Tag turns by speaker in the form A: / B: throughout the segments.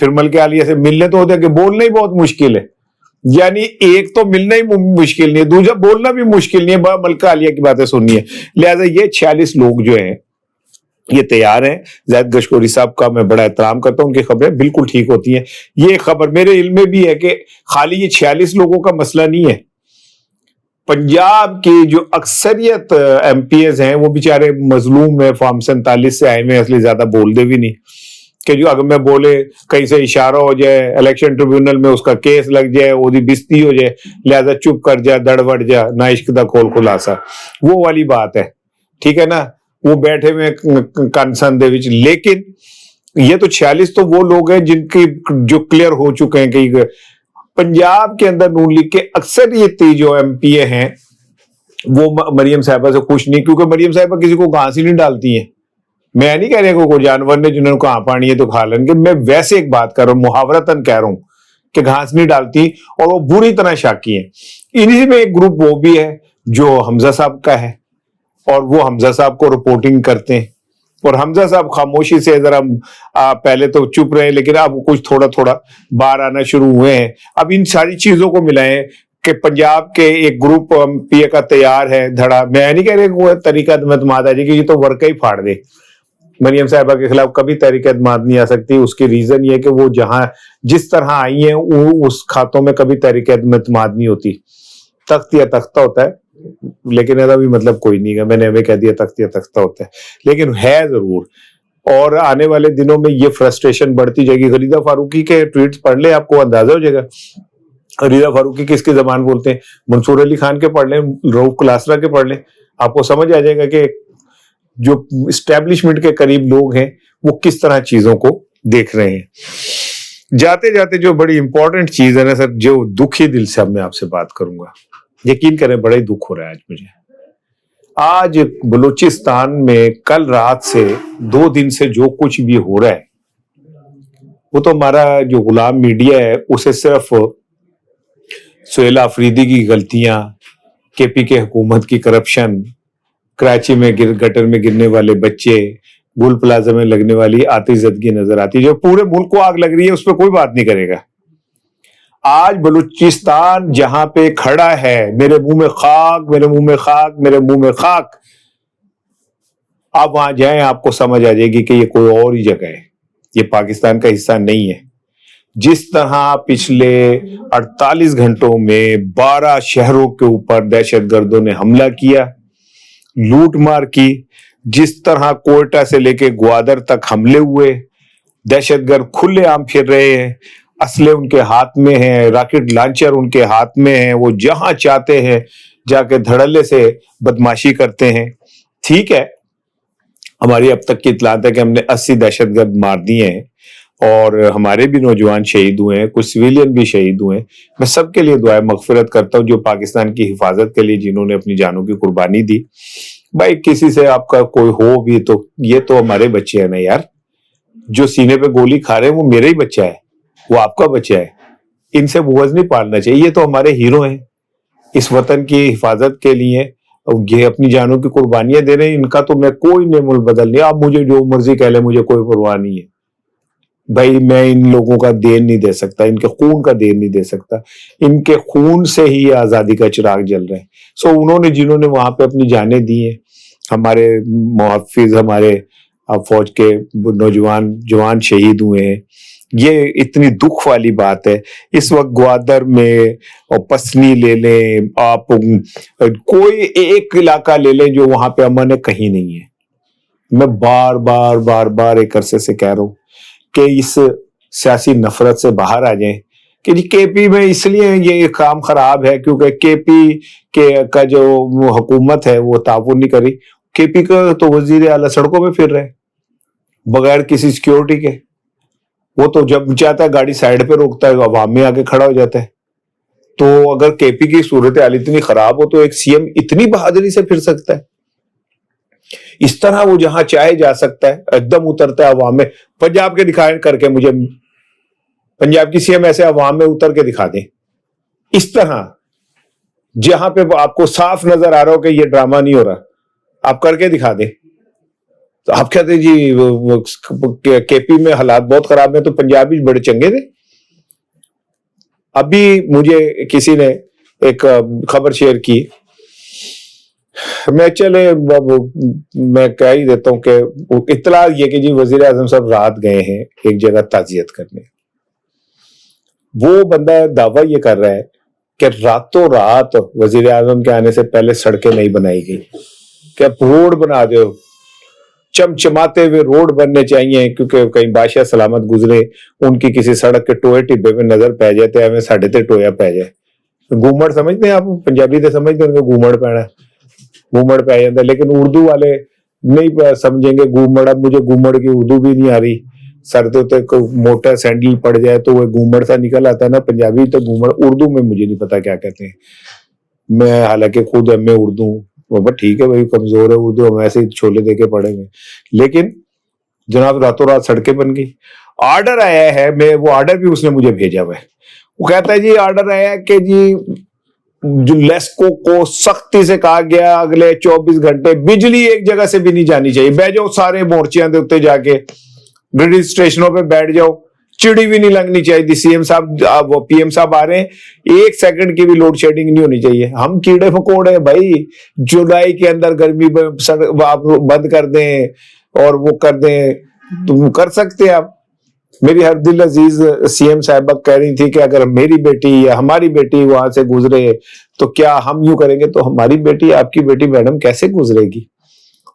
A: پھر ملکہ عالیہ سے ملنے تو ہوتے ہیں کہ بولنا ہی بہت مشکل ہے، یعنی ایک تو ملنا ہی مشکل نہیں ہے، دوسرا بولنا بھی مشکل نہیں ہے، ملکہ عالیہ کی باتیں سننی ہے۔ لہٰذا یہ 46 لوگ جو ہیں یہ تیار ہیں۔ زاہد گشکوری صاحب کا میں بڑا احترام کرتا ہوں، ان کی خبریں بالکل ٹھیک ہوتی ہیں۔ یہ خبر میرے علم میں بھی ہے کہ خالی یہ 46 لوگوں کا مسئلہ نہیں ہے، پنجاب کی جو اکثریت ایم پی ایز ہیں وہ بیچارے مظلوم ہیں، فارم 47 سے آئے ہوئے، اصلی زیادہ بول دے بھی نہیں کہ جو اگر میں بولے کہیں سے اشارہ ہو جائے، الیکشن ٹریبیونل میں اس کا کیس لگ جائے، وہ دی بستی ہو جائے، لہذا چپ کر جا، دڑ بڑ جا، نہ عشق دا کھول خلاصہ، وہ والی بات ہے، ٹھیک ہے نا، وہ بیٹھے ہوئے کنسرن دے وچ۔ لیکن یہ تو 46 تو وہ لوگ ہیں جن کی جو کلیئر ہو چکے ہیں کہ پنجاب کے اندر نون لیگ کے اکثریتی جو ایم پی اے ہیں وہ مریم صاحبہ سے خوش نہیں، کیونکہ مریم صاحبہ کسی کو گھاس ہی نہیں ڈالتی ہیں۔ میں نہیں کہہ رہا کہ کوئی جانور نے جنہوں نے کہاں پانی ہے تو کھا لیں گے، میں ویسے ایک بات کر رہا ہوں، محاورتاً کہہ رہا ہوں کہ گھاس نہیں ڈالتی، اور وہ بری طرح شاکی ہیں۔ انہی میں ایک گروپ وہ بھی ہے جو حمزہ صاحب کا ہے، اور وہ حمزہ صاحب کو رپورٹنگ کرتے ہیں، اور حمزہ صاحب خاموشی سے ذرا پہلے تو چپ رہے لیکن اب کچھ تھوڑا تھوڑا باہر آنا شروع ہوئے ہیں۔ اب ان ساری چیزوں کو ملائیں کہ پنجاب کے ایک گروپ پی اے کا تیار ہے دھڑا، میں نہیں کہہ رہا کہ وہ طریقہ اعتماد آ جائے گی، یہ تو ورقہ ہی پھاڑ دے، مریم صاحبہ کے خلاف کبھی تحریک اعتماد نہیں آ سکتی۔ اس کی ریزن یہ کہ وہ جہاں جس طرح آئی ہیں اس کھاتوں میں کبھی تحریک اعتماد نہیں ہوتی، تخت یا تختہ ہوتا ہے، لیکن ایسا بھی مطلب کوئی نہیں ہے، میں نے ہمیں کہہ دیا تخت یا تختہ ہوتا ہے، لیکن ہے ضرور۔ اور آنے والے دنوں میں یہ فرسٹریشن بڑھتی جائے گی۔ غریدہ فاروقی کے ٹویٹس پڑھ لیں، آپ کو اندازہ ہو جائے گا غریدہ فاروقی کس کی زبان بولتے ہیں، منصور علی خان کے پڑھ لیں، رؤف کلاسرا کے پڑھ لیں، آپ کو سمجھ آ جائے گا کہ جو اسٹیبلشمنٹ کے قریب لوگ ہیں وہ کس طرح چیزوں کو دیکھ رہے ہیں۔ جاتے جاتے جو بڑی امپورٹنٹ چیز ہے نا سر، جو دکھی دل سے اب میں آپ سے بات کروں گا، یقین کریں بڑا ہی دکھ ہو رہا ہے آج مجھے۔ آج بلوچستان میں کل رات سے 2 دن سے جو کچھ بھی ہو رہا ہے وہ تو ہمارا جو غلام میڈیا ہے اسے صرف سہیل آفریدی کی غلطیاں، کے پی کے حکومت کی کرپشن، کراچی میں گٹر میں گرنے والے بچے، گل پلازا میں لگنے والی آتش زدگی نظر آتی ہے۔ جو پورے ملک کو آگ لگ رہی ہے اس پہ کوئی بات نہیں کرے گا۔ آج بلوچستان جہاں پہ کھڑا ہے، میرے منہ میں خاک، میرے منہ میں خاک، میرے منہ میں خاک، آپ وہاں جائیں آپ کو سمجھ آ جائے گی کہ یہ کوئی اور ہی جگہ ہے، یہ پاکستان کا حصہ نہیں ہے۔ جس طرح پچھلے 48 گھنٹوں میں 12 شہروں کے اوپر دہشت گردوں نے حملہ کیا، لوٹ مار کی، جس طرح کوئٹہ سے لے کے گوادر تک حملے ہوئے، دہشت گرد کھلے عام پھر رہے ہیں، اسلحے ان کے ہاتھ میں ہیں، راکٹ لانچر ان کے ہاتھ میں ہیں، وہ جہاں چاہتے ہیں جا کے دھڑلے سے بدماشی کرتے ہیں۔ ٹھیک ہے، ہماری اب تک کی اطلاعات ہے کہ ہم نے 80 دہشت گرد مار دیے ہیں، اور ہمارے بھی نوجوان شہید ہوئے ہیں، کچھ سویلین بھی شہید ہوئے ہیں۔ میں سب کے لیے دعائے مغفرت کرتا ہوں جو پاکستان کی حفاظت کے لیے جنہوں نے اپنی جانوں کی قربانی دی۔ بھائی کسی سے آپ کا کوئی ہو بھی تو یہ تو ہمارے بچے ہیں نا یار، جو سینے پہ گولی کھا رہے ہیں وہ میرا ہی بچہ ہے، وہ آپ کا بچہ ہے، ان سے بغض نہیں پالنا چاہیے۔ یہ تو ہمارے ہیرو ہیں، اس وطن کی حفاظت کے لیے یہ اپنی جانوں کی قربانیاں دے رہے ہیں، ان کا تو میں کوئی نعم البدل نہیں، آپ مجھے جو مرضی کہہ لیں، مجھے کوئی پرواہ نہیں ہے۔ بھائی میں ان لوگوں کا دین نہیں دے سکتا، ان کے خون کا دین نہیں دے سکتا، ان کے خون سے ہی آزادی کا چراغ جل رہا ہے۔ سو انہوں نے جنہوں نے وہاں پہ اپنی جانیں دی ہیں، ہمارے محافظ، ہمارے فوج کے نوجوان جوان شہید ہوئے ہیں، یہ اتنی دکھ والی بات ہے۔ اس وقت گوادر میں اور پسنی لے لیں، آپ کوئی ایک علاقہ لے لیں جو وہاں پہ امن ہے، کہیں نہیں ہے۔ میں بار بار بار بار ایک عرصے سے کہہ رہا ہوں کہ اس سیاسی نفرت سے باہر آ جائیں کہ جی کے پی میں اس لیے یہ کام خراب ہے کیونکہ کے پی کا جو حکومت ہے وہ تعاون نہیں کری۔ کے پی کا تو وزیر اعلیٰ سڑکوں پہ پھر رہے بغیر کسی سیکیورٹی کے، وہ تو جب چاہتا ہے گاڑی سائیڈ پہ روکتا ہے، عوام میں آگے کھڑا ہو جاتا ہے۔ تو اگر کے پی کی صورتحال اتنی خراب ہو تو ایک سی ایم اتنی بہادری سے پھر سکتا ہے؟ اس طرح وہ جہاں چاہے جا سکتا ہے، ایک دم اترتا ہے عوام میں۔ پنجاب کے دکھائیں کر کے، مجھے پنجاب کی سی ایم ایسے عوام میں اتر کے دکھا دیں، اس طرح جہاں پہ آپ کو صاف نظر آ رہا ہو کہ یہ ڈرامہ نہیں ہو رہا، آپ کر کے دکھا دیں۔ تو آپ کہتے جی کے پی میں حالات بہت خراب ہیں تو پنجابی بڑے چنگے تھے. ابھی مجھے کسی نے ایک خبر شیئر کی, میں چلے میں کہہ ہی دیتا ہوں کہ اطلاع یہ کہ جی وزیر اعظم صاحب رات گئے ہیں ایک جگہ تعزیت کرنے. وہ بندہ دعویٰ یہ کر رہا ہے کہ راتوں رات وزیر اعظم کے آنے سے پہلے سڑکیں نہیں بنائی گئی, کہ آپ روڈ بنا دو, چمچماتے ہوئے روڈ بننے چاہیے کیونکہ کہیں بادشاہ سلامت گزرے ان کی کسی سڑک کے ٹوئے ٹبے میں نظر پہ جاتے ہیں, ہمیں ساڑھے تے ٹویا پہ جائے. گومڑ سمجھتے ہیں آپ, پنجابی تو سمجھتے ہیں گومڑ پینا, گومڑ پہ جاتا ہے, لیکن اردو والے نہیں سمجھیں گے گومڑ. اب مجھے گومڑ کی اردو بھی نہیں آ رہی, سر دے موٹا سینڈل پڑ جائے تو وہ گومڑ سا نکل آتا ہے نا, پنجابی تو گومڑ, اردو میں مجھے نہیں پتا کیا کہتے ہیں. میں حالانکہ خود ایم اے اردو ہوں, ٹھیک ہے بھائی کمزور ہے اردو, ہم ایسے چھولے دے کے پڑھے گے. لیکن جناب راتوں رات سڑکیں بن گئی. آرڈر آیا ہے, میں وہ آرڈر بھی اس نے مجھے بھیجا ہوا ہے. وہ کہتا ہے جی آرڈر آیا ہے کہ جی جو لیسکو کو سختی سے کہا گیا اگلے 24 گھنٹے بجلی ایک جگہ سے بھی نہیں جانی چاہیے. بیٹھ جاؤ سارے مورچیاں دے اتنے جا کے گریڈ اسٹیشنوں پہ بیٹھ جاؤ, چڑی بھی نہیں لگنی چاہیے. سی ایم صاحب وہ پی ایم صاحب آ رہے ہیں, 1 سیکنڈ کی بھی لوڈ شیڈنگ نہیں ہونی چاہیے. ہم کیڑے مکوڑے بھائی, جولائی کے اندر گرمی بند کر دیں اور وہ کر دیں, تم کر سکتے آپ. میری ہر دل عزیز سی ایم صاحبہ کہہ رہی تھی کہ اگر میری بیٹی یا ہماری بیٹی وہاں سے گزرے تو کیا ہم یوں کریں گے, تو ہماری بیٹی آپ کی بیٹی میڈم کیسے گزرے گی؟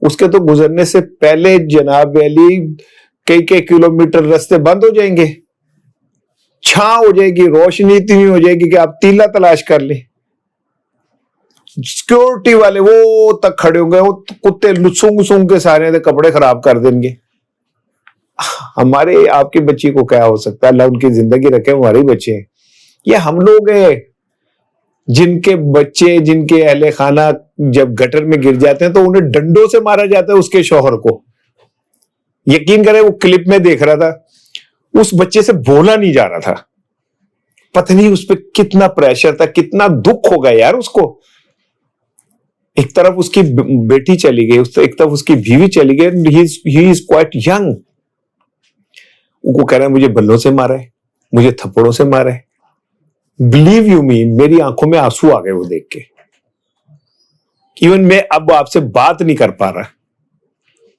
A: اس کے تو گزرنے سے پہلے جناب علی کئی کلومیٹر راستے بند ہو جائیں گے, چھاں ہو جائے گی, روشنی اتنی ہو جائے گی کہ آپ تیلا تلاش کر لیں. سیکورٹی والے وہ تک کھڑے ہوں گے, وہ کتے سونگ سونگ کے سارے کپڑے خراب کر دیں گے. ہمارے آپ کی بچی کو کیا ہو سکتا ہے, اللہ ان کی زندگی رکھے, ہمارے بچے ہیں. یہ ہم لوگ ہیں جن کے بچے, جن کے اہل خانہ جب گٹر میں گر جاتے ہیں تو انہیں ڈنڈوں سے مارا جاتا ہے اس کے شوہر کو. یقین کریں وہ کلپ میں دیکھ رہا تھا, اس بچے سے بولا نہیں جا رہا تھا. پتہ نہیں اس پہ کتنا پریشر تھا, کتنا دکھ ہوگا یار اس کو. ایک طرف اس کی بیٹی چلی گئی, ایک طرف اس کی بیوی چلی گئی. ہی از کوائٹ ینگ. ان کو کہہ رہا ہے مجھے بلوں سے مارا ہے, مجھے تھپڑوں سے مارا ہے. بلیو یو می, میری آنکھوں میں آنسو آ گئے وہ دیکھ کے. ایون میں اب آپ سے بات نہیں کر پا رہا,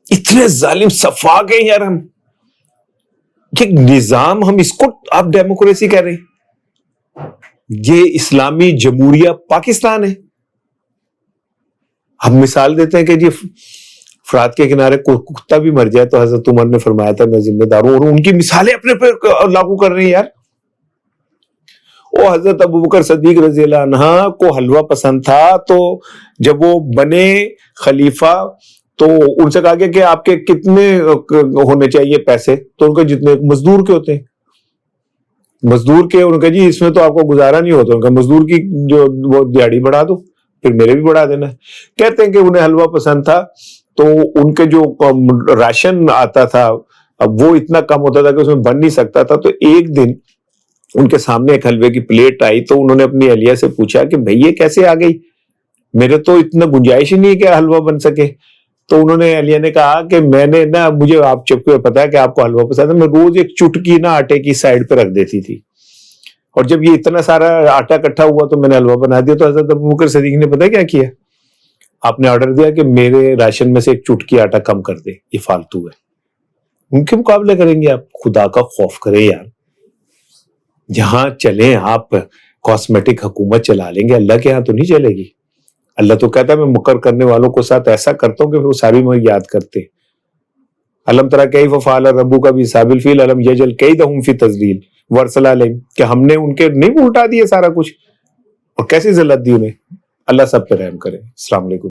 A: اتنے ظالم صفا گئے یار ہم. یہ نظام, ہم اس کو آپ ڈیموکریسی کہہ رہے ہیں, یہ اسلامی جمہوریہ پاکستان ہے. ہم مثال دیتے ہیں کہ جی فرات کے کنارے کتا بھی مر جائے تو حضرت عمر نے فرمایا تھا میں ذمہ دار ہوں, اور ان کی مثالیں اپنے پر لاگو کر رہے ہیں یار. وہ حضرت ابوبکر صدیق رضی اللہ عنہ کو حلوہ پسند تھا, تو جب وہ بنے خلیفہ تو ان سے کہا گیا کہ آپ کے کتنے ہونے چاہیے پیسے, تو ان کے جتنے مزدور کے ہوتے ہیں, مزدور کے. ان کا جی اس میں تو آپ کو گزارا نہیں ہوتا, ان کا مزدور کی جو وہ دیہڑی بڑھا دو, پھر میرے بھی بڑھا دینا. کہتے ہیں کہ انہیں حلوہ پسند تھا, تو ان کے جو راشن آتا تھا اب وہ اتنا کم ہوتا تھا کہ اس میں بن نہیں سکتا تھا. تو ایک دن ان کے سامنے ایک حلوے کی پلیٹ آئی, تو انہوں نے اپنی اہلیہ سے پوچھا کہ بھئی یہ کیسے آ گئی, میرے تو اتنا گنجائش ہی نہیں ہے کہ حلوہ بن سکے. تو انہوں نے اہلیہ نے کہا کہ میں نے نا, مجھے آپ چپکے پتا ہے کہ آپ کو حلوہ پسند ہے, میں روز ایک چٹکی نا آٹے کی سائڈ پہ رکھ دیتی تھی, اور جب یہ اتنا سارا آٹا اکٹھا ہوا تو میں نے حلوہ بنا دیا. تو حضرت ابوبکر صدیق نے پتا کیا کیا, آپ نے آرڈر دیا کہ میرے راشن میں سے ایک چٹکی آٹا کم کر دے, یہ فالتو ہے. ان کے مقابلے کریں گے آپ؟ خدا کا خوف کریں یار. جہاں چلیں آپ کاسمیٹک حکومت چلا لیں گے, اللہ کے ہاں تو نہیں چلے گی. اللہ تو کہتا ہے میں مکر کرنے والوں کو ساتھ ایسا کرتا ہوں کہ وہ ساری میں یاد کرتے. علم ترا کیف فعل ربک باصحاب الفیل الم یجعل کیدہم فی تضلیل وارسل علیہم, کہ ہم نے ان کے نہیں الٹا دیے سارا کچھ, اور کیسی ذلت دی انہیں. اللہ سب پہ رحم کرے. السلام علیکم.